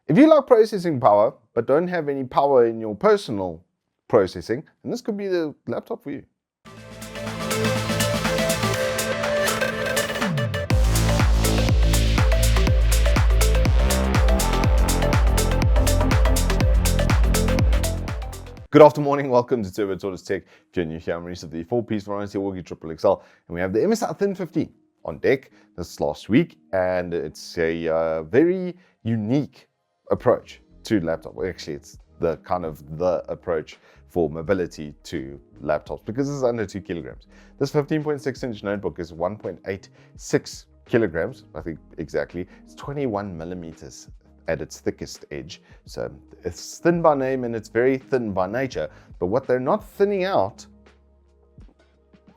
If you like processing power, but don't have any power in your personal processing, then this could be the laptop for you. Good afternoon, welcome to Turbo Tortoise Tech. If you're new here, I'm Reese of the 4-piece variety Walkie Triple XL, and we have the MSI Thin 15 on deck this last week, and it's a very unique approach to laptop. Actually, it's the approach for mobility to laptops because this is under 2 kilograms. This 15.6-inch notebook is 1.86 kilograms, I think exactly. It's 21 millimeters at its thickest edge. So it's thin by name and it's very thin by nature. But what they're not thinning out,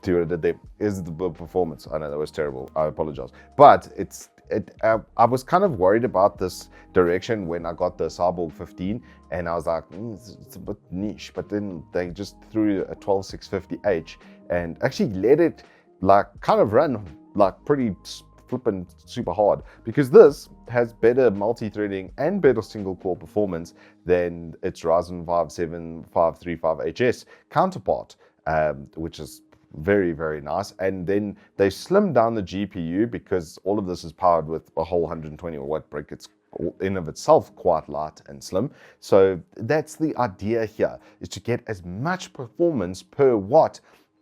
see what I did there, is the performance. I know that was terrible. I apologize. But I was kind of worried about this direction when I got the Cyborg 15, and I was like, it's a bit niche. But then they just threw a 12650H and actually let it kind of run pretty flipping super hard, because this has better multi-threading and better single-core performance than its Ryzen 5 7535HS counterpart, which is very, very nice. And then they slimmed down the GPU because all of this is powered with a whole 120 watt brick. It's in of itself quite light and slim. So that's the idea here, is to get as much performance per watt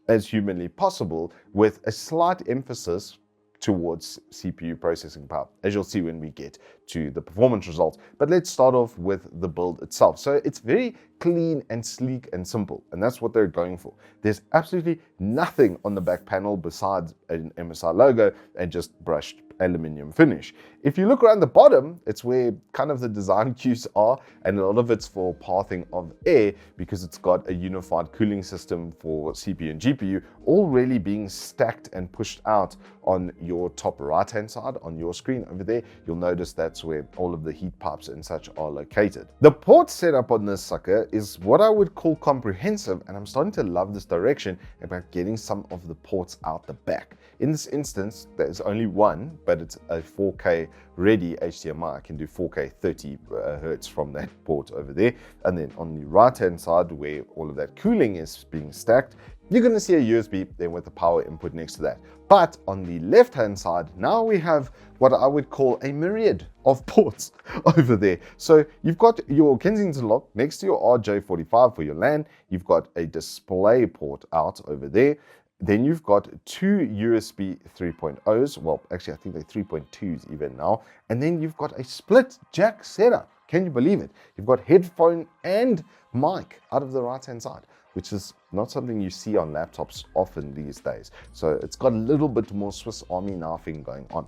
as humanly possible with a slight emphasis towards CPU processing power, as you'll see when we get to the performance results. But let's start off with the build itself. So it's very clean and sleek and simple, and that's what they're going for. There's absolutely nothing on the back panel besides an MSI logo and just brushed aluminium finish. If you look around the bottom, it's where kind of the design cues are, and a lot of it's for pathing of air, because it's got a unified cooling system for CPU and GPU, all really being stacked and pushed out on your top right hand side on your screen over there. You'll notice that's where all of the heat pipes and such are located. The port setup on this sucker is what I would call comprehensive, and I'm starting to love this direction about getting some of the ports out the back. In this instance, there's only one, but it's a 4K ready HDMI. I can do 4K 30 hertz from that port over there. And then on the right hand side, where all of that cooling is being stacked, you're going to see a USB then with the power input next to that. But on the left hand side, now we have what I would call a myriad of ports over there. So you've got your Kensington lock next to your RJ45 for your LAN. You've got a display port out over there. Then you've got 2 USB 3.0s. Well, actually, I think they're 3.2s even now. And then you've got a split jack setup. Can you believe it? You've got headphone and mic out of the right-hand side, which is not something you see on laptops often these days. So it's got a little bit more Swiss Army knifing going on.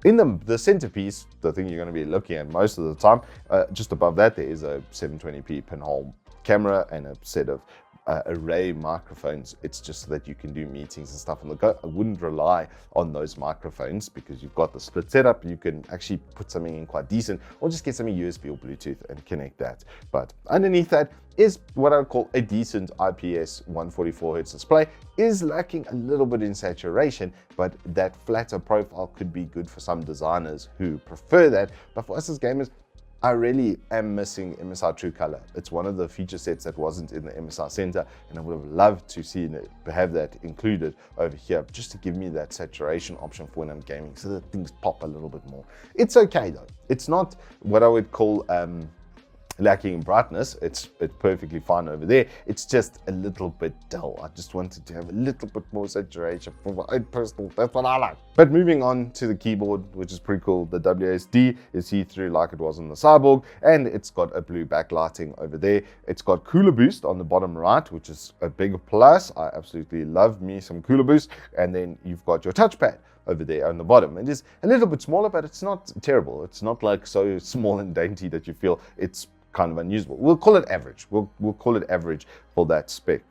In the centerpiece, the thing you're going to be looking at most of the time, just above that, there is a 720p pinhole camera and a set of array microphones. It's just so that you can do meetings and stuff on the go. I wouldn't rely on those microphones because you've got the split setup. You can actually put something in quite decent, or just get something USB or Bluetooth and connect that. But underneath that is what I would call a decent IPS 144 Hz display. Is lacking a little bit in saturation, but that flatter profile could be good for some designers who prefer that. But for us as gamers, I really am missing MSI True Color. It's one of the feature sets that wasn't in the MSI Center, and I would have loved to see it, have that included over here, just to give me that saturation option for when I'm gaming, so that things pop a little bit more. It's okay though. It's not what I would call lacking in brightness. It's perfectly fine over there. It's just a little bit dull. I just wanted to have a little bit more saturation for my own personal, that's what I like. But moving on to the keyboard, which is pretty cool. The WASD is see-through like it was on the Cyborg, and it's got a blue backlighting over there. It's got cooler boost on the bottom right, which is a big plus. I absolutely love me some cooler boost. And then you've got your touchpad over there on the bottom. It is a little bit smaller, but it's not terrible. It's not like so small and dainty that you feel it's kind of unusable. We'll call it average. We'll call it average for that spec.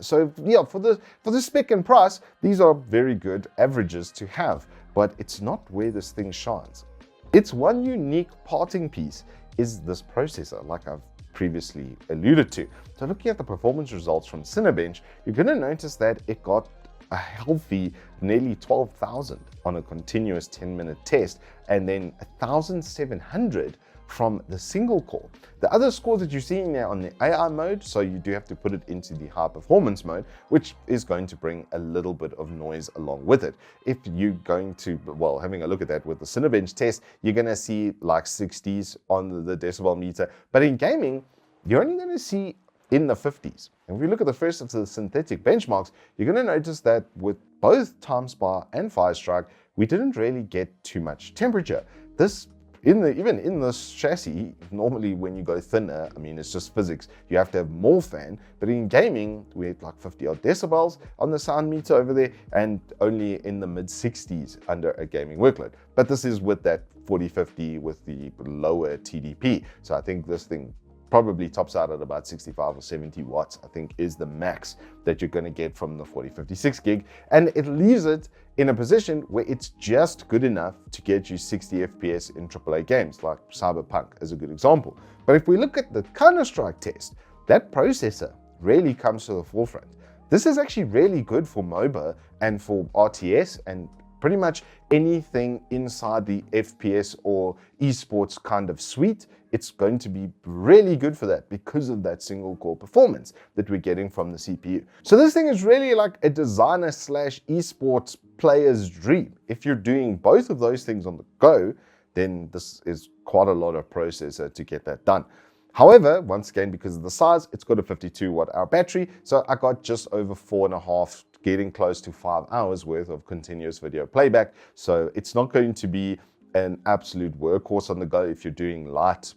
So yeah, for the spec and price, these are very good averages to have, but it's not where this thing shines. Its one unique parting piece is this processor, like I've previously alluded to. So looking at the performance results from Cinebench, you're going to notice that it got a healthy nearly 12,000 on a continuous 10-minute test, and then 1,700 from the single core. The other scores that you're seeing there on the AI mode, so you do have to put it into the high performance mode, which is going to bring a little bit of noise along with it. If you're going to, well, having a look at that with the Cinebench test, you're going to see like 60s on the decibel meter. But in gaming, you're only going to see in the 50s. And if you look at the first of the synthetic benchmarks, you're going to notice that with both Time Spy and Firestrike, we didn't really get too much temperature. This even in this chassis, normally when you go thinner, I mean, it's just physics, you have to have more fan, but in gaming, we had like 50 odd decibels on the sound meter over there, and only in the mid 60s under a gaming workload. But this is with that 4050 with the lower TDP. So I think this thing probably tops out at about 65 or 70 watts, I think is the max that you're going to get from the 4056 gig. And it leaves it in a position where it's just good enough to get you 60 FPS in AAA games, like Cyberpunk as a good example. But if we look at the Counter-Strike test, that processor really comes to the forefront. This is actually really good for MOBA and for RTS and pretty much anything inside the FPS or esports kind of suite. It's going to be really good for that because of that single core performance that we're getting from the CPU. So this thing is really like a designer slash esports player's dream. If you're doing both of those things on the go, then this is quite a lot of processor to get that done. However, once again, because of the size, it's got a 52 watt hour battery. So I got just over 4.5, getting close to 5 hours worth of continuous video playback. So it's not going to be an absolute workhorse on the go. If you're doing light,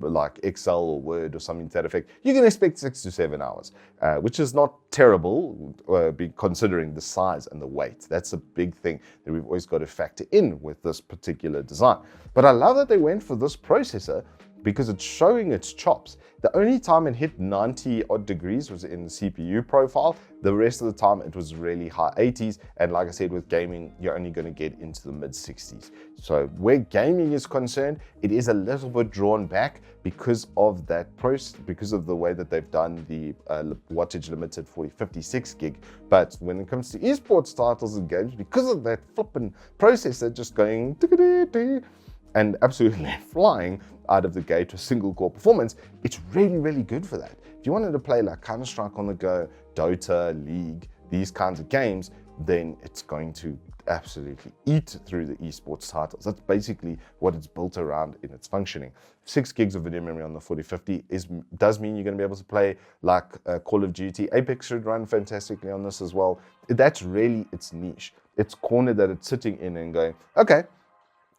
like Excel or Word or something to that effect, you can expect 6 to 7 hours, which is not terrible considering the size and the weight. That's a big thing that we've always got to factor in with this particular design. But I love that they went for this processor because it's showing its chops. The only time it hit 90 odd degrees was in the CPU profile. The rest of the time it was really high 80s. And like I said, with gaming, you're only going to get into the mid 60s. So where gaming is concerned, it is a little bit drawn back because of that process, because of the way that they've done the wattage limited 4056 gig. But when it comes to esports titles and games, because of that flippin' processor just going and absolutely flying out of the gate with single core performance, it's really, really good for that. If you wanted to play like Counter-Strike on the go, Dota, League, these kinds of games, then it's going to absolutely eat through the esports titles. That's basically what it's built around in its functioning. 6 gigs of video memory on the 4050 does mean you're going to be able to play like Call of Duty. Apex should run fantastically on this as well. That's really its niche. It's corner that it's sitting in and going, okay,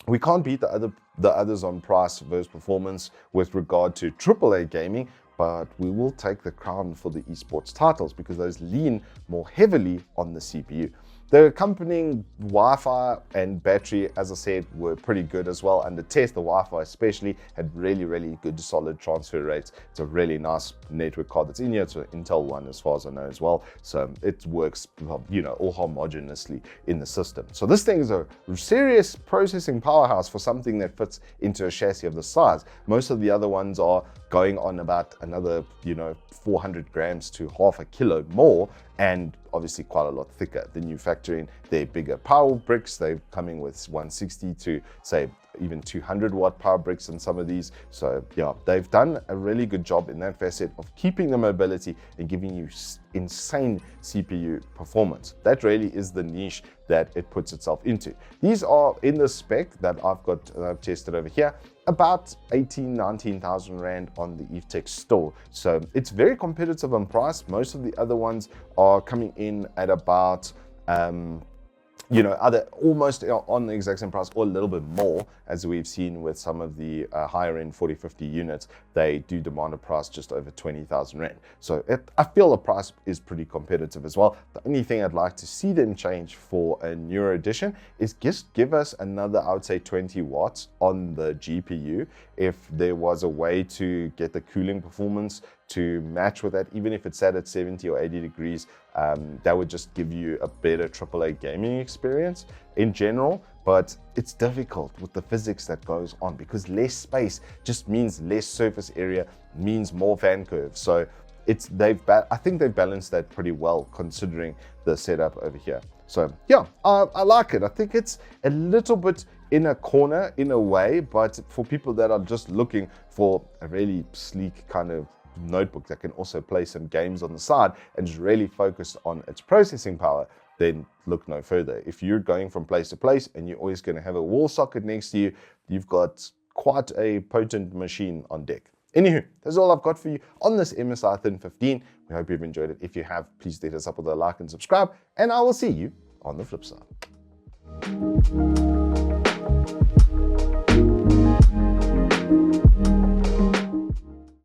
we can't beat the others on price versus performance with regard to AAA gaming, but we will take the crown for the esports titles because those lean more heavily on the CPU. The accompanying Wi-Fi and battery, as I said, were pretty good as well. And the test, the Wi-Fi especially, had really, really good solid transfer rates. It's a really nice network card that's in here. It's an Intel one as far as I know as well. So it works, all homogeneously in the system. So this thing is a serious processing powerhouse for something that fits into a chassis of the size. Most of the other ones are going on about another, 400 grams to half a kilo more, and obviously quite a lot thicker. Then you factor in their bigger power bricks. They're coming with 160 to say even 200 watt power bricks in some of these. So yeah, they've done a really good job in that facet of keeping the mobility and giving you insane CPU performance. That really is the niche that it puts itself into. These are in the spec that I've tested over here, about 19,000 Rand on the Evetech store. So it's very competitive on price. Most of the other ones are coming in at about almost on the exact same price or a little bit more, as we've seen with some of the higher end 4050 units. They do demand a price just over 20,000 Rand. So I feel the price is pretty competitive as well. The only thing I'd like to see them change for a newer edition is just give us another, I would say 20 watts on the GPU. If there was a way to get the cooling performance to match with that, even if it's set at 70 or 80 degrees, that would just give you a better AAA gaming experience in general. But it's difficult with the physics that goes on because less space just means less surface area, means more fan curves. So I think they've balanced that pretty well considering the setup over here. So yeah, I like it. I think it's a little bit in a corner in a way, but for people that are just looking for a really sleek kind of notebook that can also play some games on the side and just really focus on its processing power, then look no further. If you're going from place to place and you're always going to have a wall socket next to you, you've got quite a potent machine on deck. Anywho, that's all I've got for you on this MSI Thin 15. We hope you've enjoyed it. If you have, please hit us up with a like and subscribe, and I will see you on the flip side.